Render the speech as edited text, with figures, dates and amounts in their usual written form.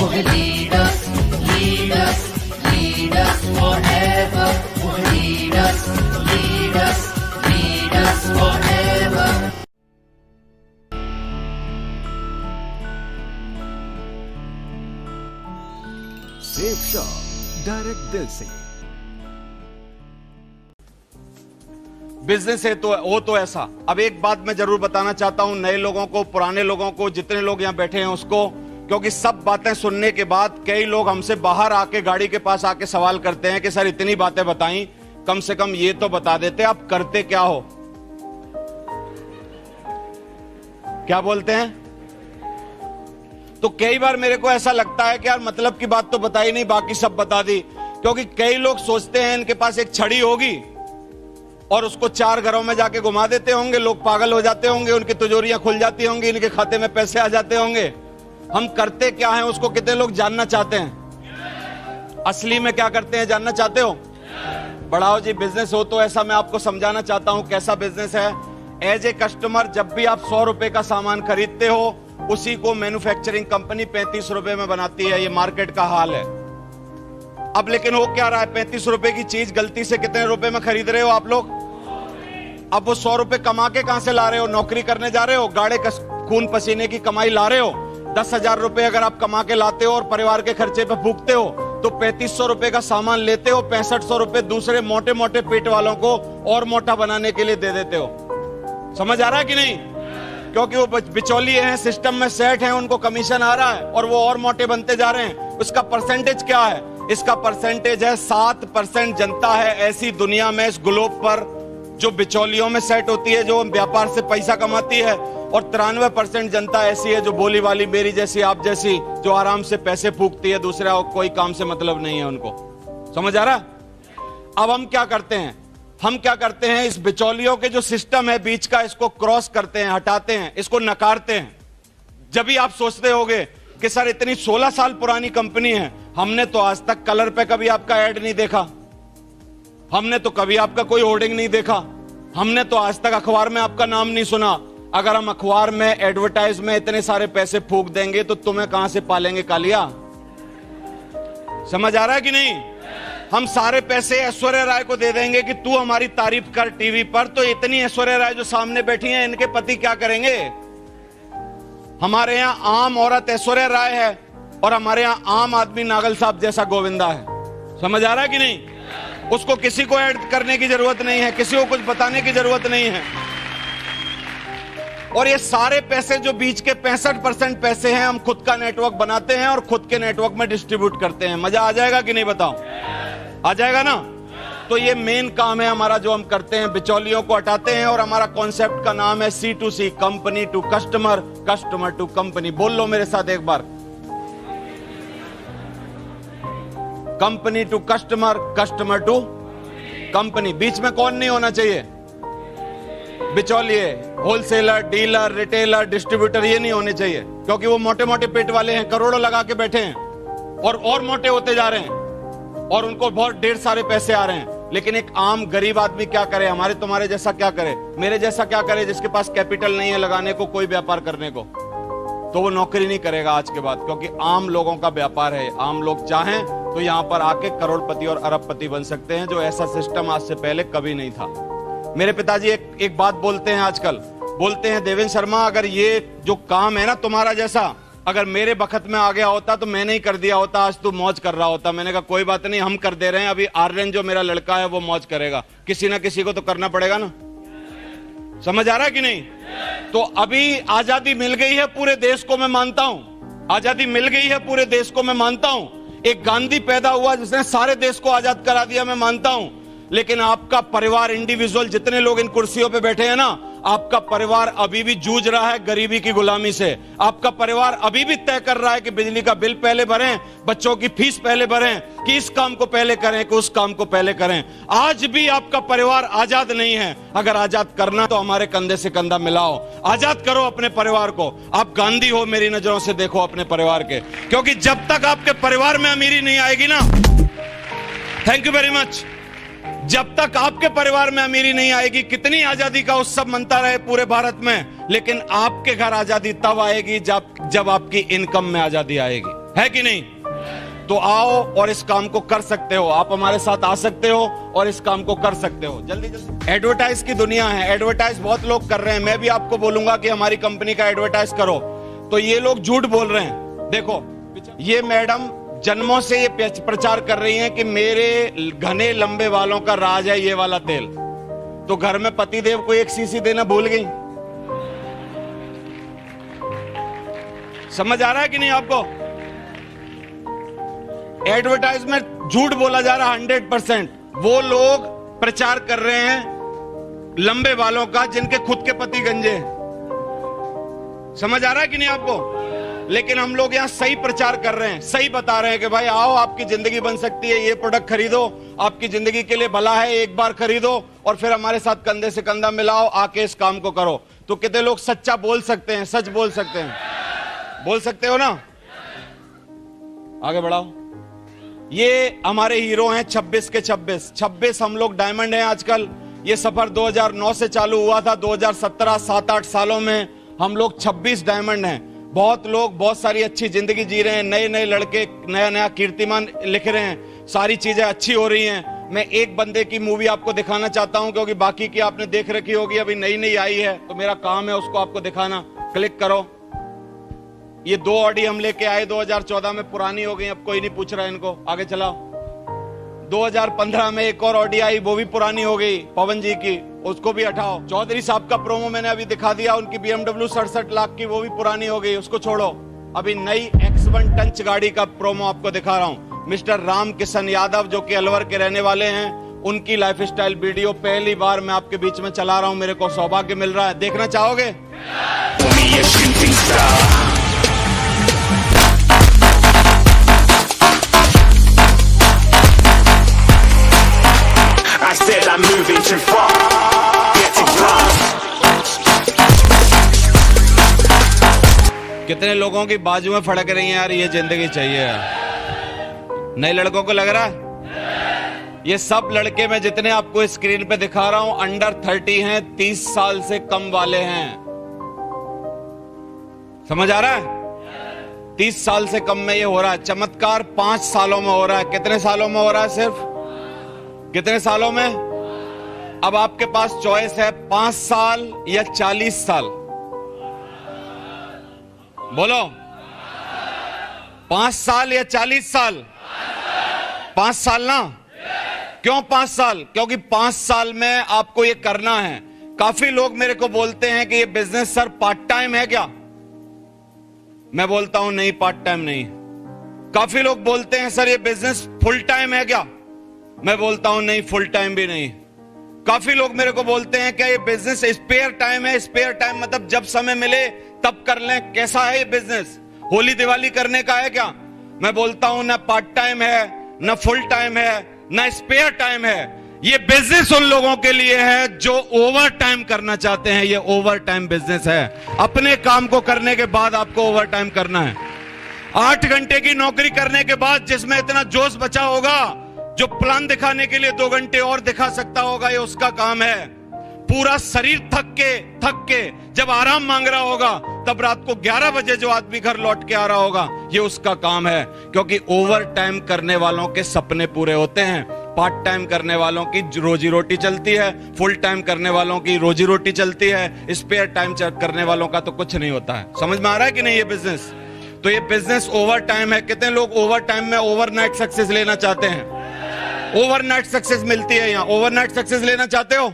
lead us, lead us, lead us forever. Lead us, lead us, lead us forever. Safe shop direct दिल से। Business है तो हो तो ऐसा। अब एक बात मैं जरूर बताना चाहता हूं नए लोगों को, पुराने लोगों को, जितने लोग यहां बैठे हैं उसको, क्योंकि सब बातें सुनने के बाद कई लोग हमसे बाहर आके गाड़ी के पास आके सवाल करते हैं कि सर इतनी बातें बताई, कम से कम ये तो बता देते आप करते क्या हो। क्या बोलते हैं? तो कई बार मेरे को ऐसा लगता है कि यार मतलब की बात तो बताई नहीं, बाकी सब बता दी। क्योंकि कई लोग सोचते हैं इनके पास एक छड़ी होगी और उसको 4 घरों में जाके घुमा देते होंगे, लोग पागल हो जाते होंगे, उनकी तिजोरियां खुल जाती होंगी, इनके खाते में पैसे आ जाते होंगे। हम करते क्या हैं उसको कितने लोग जानना चाहते हैं। असली में क्या करते हैं जानना चाहते हो? बढ़ाओ जी। बिजनेस हो तो ऐसा मैं आपको समझाना चाहता हूं कैसा बिजनेस है। एज ए कस्टमर जब भी आप 100 रुपए का सामान खरीदते हो उसी को मैन्युफैक्चरिंग कंपनी 35 रुपए में बनाती है। ये मार्केट का हाल है। अब लेकिन हो क्या रहा है, 35 रुपए की चीज गलती से कितने रुपए में खरीद रहे हो आप लोग? अब वो 100 रुपए कमा के कहां से ला रहे हो? नौकरी करने जा रहे हो, गाड़े खून पसीने की कमाई ला रहे हो। 10,000 रुपए अगर आप कमा के लाते हो और परिवार के खर्चे पे फूकते हो तो 3500 रुपए का सामान लेते हो, 6500 रुपए दूसरे मोटे मोटे पेट वालों को और मोटा बनाने के लिए दे देते हो। समझ आ रहा है कि नहीं? क्योंकि वो बिचौलिए हैं, सिस्टम में सेट हैं, उनको कमीशन आ रहा है और वो और मोटे बनते जा रहे हैं। उसका परसेंटेज क्या है? इसका परसेंटेज है 7% जनता है ऐसी दुनिया में, इस ग्लोब पर, जो बिचौलियों में सेट होती है, जो व्यापार से पैसा कमाती है, और 93% जनता ऐसी है जो बोली वाली मेरी जैसी, आप जैसी, जो आराम से पैसे फूकती है, दूसरा कोई काम से मतलब नहीं है उनको। समझ आ रहा? अब हम क्या करते हैं? हम क्या करते हैं, इस बिचौलियों के जो सिस्टम है बीच का, इसको क्रॉस करते हैं, हटाते हैं, इसको नकारते हैं। जब भी आप सोचते होगे कि सर इतनी 16 साल पुरानी कंपनी है, हमने तो आज तक कलर पे कभी आपका ऐड नहीं देखा, हमने तो कभी आपका कोई होर्डिंग नहीं देखा, हमने तो आज तक अखबार में आपका नाम नहीं सुना। अगर हम अखबार में एडवर्टाइज में इतने सारे पैसे फूक देंगे तो तुम्हें कहां से पालेंगे कालिया? समझ आ रहा है कि नहीं? हम सारे पैसे ऐश्वर्या राय को दे देंगे कि तू हमारी तारीफ कर टीवी पर, तो इतनी ऐश्वर्या राय जो सामने बैठी हैं इनके पति क्या करेंगे? हमारे यहां आम औरत ऐश्वर्या राय है और हमारे यहां आम आदमी नागल साहब जैसा गोविंदा है। समझ आ रहा है कि नहीं? उसको किसी को ऐड करने की जरूरत नहीं है, किसी को कुछ बताने की जरूरत नहीं है। और ये सारे पैसे जो बीच के 65% पैसे हैं, हम खुद का नेटवर्क बनाते हैं और खुद के नेटवर्क में डिस्ट्रीब्यूट करते हैं। मजा आ जाएगा कि नहीं बताओ? आ जाएगा ना? तो ये मेन काम है हमारा जो हम करते हैं, बिचौलियों को हटाते हैं। और हमारा कॉन्सेप्ट का नाम है C2C, company to customer, customer to company. बोल लो मेरे साथ एक बार, company to customer, customer to company. बीच में कौन नहीं होना चाहिए? बिचौलिए, होलसेलर, डीलर, रिटेलर, डिस्ट्रीब्यूटर, ये नहीं होने चाहिए, क्योंकि वो मोटे मोटे पेट वाले हैं, करोड़ों लगा के बैठे हैं और मोटे होते जा रहे हैं और उनको बहुत ढेर सारे पैसे आ रहे हैं। लेकिन एक आम गरीब आदमी क्या करे? हमारे तुम्हारे जैसा क्या करे? मेरे जैसा क्या करे? जिसके पास कैपिटल नहीं है लगाने को, कोई व्यापार करने को, तो वो नौकरी नहीं करेगा आज के बाद, क्योंकि आम लोगों का व्यापार है। आम लोग चाहें तो यहां पर आके करोड़पति और अरबपति बन सकते हैं, जो ऐसा सिस्टम आज से पहले कभी नहीं था। मेरे पिताजी एक बात बोलते हैं आजकल, बोलते हैं देवेंद्र शर्मा, अगर ये जो काम है ना तुम्हारा जैसा, अगर मेरे बखत में आ गया होता तो मैंने ही कर दिया होता, आज तू मौज कर रहा होता। मैंने कहा कोई बात नहीं, हम कर दे रहे हैं, अभी आर्यन जो मेरा लड़का है वो मौज करेगा। किसी ना किसी को तो करना पड़ेगा ना। समझ आ रहा है कि नहीं? तो अभी आजादी मिल गई है पूरे देश को, मैं मानता हूं, आजादी मिल गई है पूरे देश को, मैं मानता हूं। एक गांधी पैदा हुआ जिसने सारे देश को आजाद करा दिया, मैं मानता हूं। लेकिन आपका परिवार, इंडिविजुअल, जितने लोग इन कुर्सियों पे बैठे हैं ना, आपका परिवार अभी भी जूझ रहा है गरीबी की गुलामी से। आपका परिवार अभी भी तय कर रहा है कि बिजली का बिल पहले भरें, बच्चों की फीस पहले भरें, कि इस काम को पहले करें, कि उस काम को पहले करें। आज भी आपका परिवार आजाद नहीं है। अगर आजाद करना तो हमारे कंधे से कंधा मिलाओ, आजाद करो अपने परिवार को। आप गांधी हो मेरी नजरों से, देखो अपने परिवार के, क्योंकि जब तक आपके परिवार में अमीरी नहीं आएगी ना, थैंक यू वेरी मच, जब तक आपके परिवार में अमीरी नहीं आएगी, कितनी आजादी का उत्सव मनता रहे पूरे भारत में, लेकिन आपके घर आजादी तब आएगी जब आपकी इनकम में आजादी आएगी। है कि नहीं? तो आओ और इस काम को कर सकते हो, आप हमारे साथ आ सकते हो और इस काम को कर सकते हो जल्दी जल्दी। एडवर्टाइज की दुनिया है, एडवर्टाइज बहुत लोग कर रहे हैं। मैं भी आपको बोलूंगा कि हमारी कंपनी का एडवर्टाइज करो, तो ये लोग झूठ बोल रहे हैं। देखो ये मैडम जन्मों से ये प्रचार कर रही हैं कि मेरे घने लंबे बालों का राज है ये वाला तेल, तो घर में पतिदेव को 1 सीसी देना भूल गई। समझ आ रहा है कि नहीं आपको? एडवर्टाइजमेंट झूठ बोला जा रहा है 100%। वो लोग प्रचार कर रहे हैं लंबे बालों का जिनके खुद के पति गंजे। समझ आ रहा है कि नहीं आपको? लेकिन हम लोग यहां सही प्रचार कर रहे हैं, सही बता रहे हैं कि भाई आओ, आपकी जिंदगी बन सकती है, ये प्रोडक्ट खरीदो, आपकी जिंदगी के लिए भला है, एक बार खरीदो और फिर हमारे साथ कंधे से कंधा मिलाओ, आके इस काम को करो। तो कितने लोग सच्चा बोल सकते हैं, सच बोल सकते हैं? बोल सकते हो ना? आगे बढ़ाओ। ये हमारे हीरो हैं 26 के 26 हम लोग डायमंड हैं आजकल। ये सफर 2009 से चालू हुआ था, 2017 7-8 सालों में हम लोग 26 डायमंड हैं। बहुत लोग बहुत सारी अच्छी जिंदगी जी रहे हैं, नए नए लड़के नया नया कीर्तिमान लिख रहे हैं, सारी चीजें अच्छी हो रही हैं। मैं एक बंदे की मूवी आपको दिखाना चाहता हूं, क्योंकि बाकी की आपने देख रखी होगी, अभी नई नई आई है, तो मेरा काम है उसको आपको दिखाना। क्लिक करो। ये 2 ऑडी हम लेके आए 2014 में, पुरानी हो गई, अब कोई नहीं पूछ रहा है इनको। आगे चलाओ। 2015 में एक और ऑडी आई, वो भी पुरानी हो गई, पवन जी की, उसको भी हटाओ। चौधरी साहब का प्रोमो मैंने अभी दिखा दिया, उनकी BMW 67 लाख की, वो भी पुरानी हो गई, उसको छोड़ो। अभी नई X1 टंच गाड़ी का प्रोमो आपको दिखा रहा हूं। मिस्टर राम किशन यादव जो कि अलवर के रहने वाले हैं, उनकी लाइफस्टाइल वीडियो पहली बार मैं आपके बीच में चला रहा हूं, मेरे को सौभाग्य मिल रहा है। देखना चाहोगे? I said I'm moving too far, getting lost. कितने लोगों की बाजुएं फड़क रही हैं यार, ये जिंदगी चाहिए यार। नए लड़कों को लग रहा है? ये सब लड़के मैं जितने आपको स्क्रीन पे दिखा रहा हूं अंडर 30 हैं, 30 साल से कम वाले हैं। समझ आ रहा है? 30 साल से कम में ये हो रहा है। चमत्कार 5 सालों में हो रहा है। कितने सालों में हो रहा है? सिर्फ कितने सालों में? अब आपके पास चॉइस है 5 साल या 40 साल। बोलो 5 साल या 40 साल? 5 साल ना? क्यों 5 साल? क्योंकि 5 साल में आपको ये करना है। काफी लोग मेरे को बोलते हैं कि ये बिजनेस सर पार्ट टाइम है क्या? मैं बोलता हूं नहीं, पार्ट टाइम नहीं। काफी लोग बोलते हैं सर ये बिजनेस फुल टाइम है क्या? मैं बोलता हूं नहीं, फुल टाइम भी नहीं। काफी लोग मेरे को बोलते हैं क्या ये बिजनेस स्पेयर टाइम है? स्पेयर टाइम मतलब जब समय मिले तब कर लें। कैसा है ये बिजनेस? होली दिवाली करने का है क्या? मैं बोलता हूं ना पार्ट टाइम है, ना फुल टाइम है, ना स्पेयर टाइम है। ये बिजनेस उन लोगों के लिए है जो ओवर टाइम करना चाहते हैं। ये ओवर टाइम बिजनेस है। अपने काम को करने के बाद आपको ओवर टाइम करना है। 8 घंटे की नौकरी करने के बाद जिसमें इतना जोश बचा होगा, जो प्लान दिखाने के लिए 2 घंटे और दिखा सकता होगा, ये उसका काम है। पूरा शरीर थक के जब आराम मांग रहा होगा, तब रात को 11 बजे जो आदमी घर लौट के आ रहा होगा, ये उसका काम है। क्योंकि ओवर टाइम करने वालों के सपने पूरे होते हैं। पार्ट टाइम करने वालों की रोजी रोटी चलती है, फुल टाइम करने वालों की रोजी रोटी चलती है, स्पेयर टाइम करने वालों का तो कुछ नहीं होता है। समझ में आ रहा है कि नहीं ये बिजनेस? तो ये बिजनेस ओवर टाइम है। कितने लोग ओवर टाइम में ओवरनाइट सक्सेस लेना चाहते हैं? ओवरनाइट सक्सेस मिलती है यहाँ। ओवरनाइट सक्सेस लेना चाहते हो?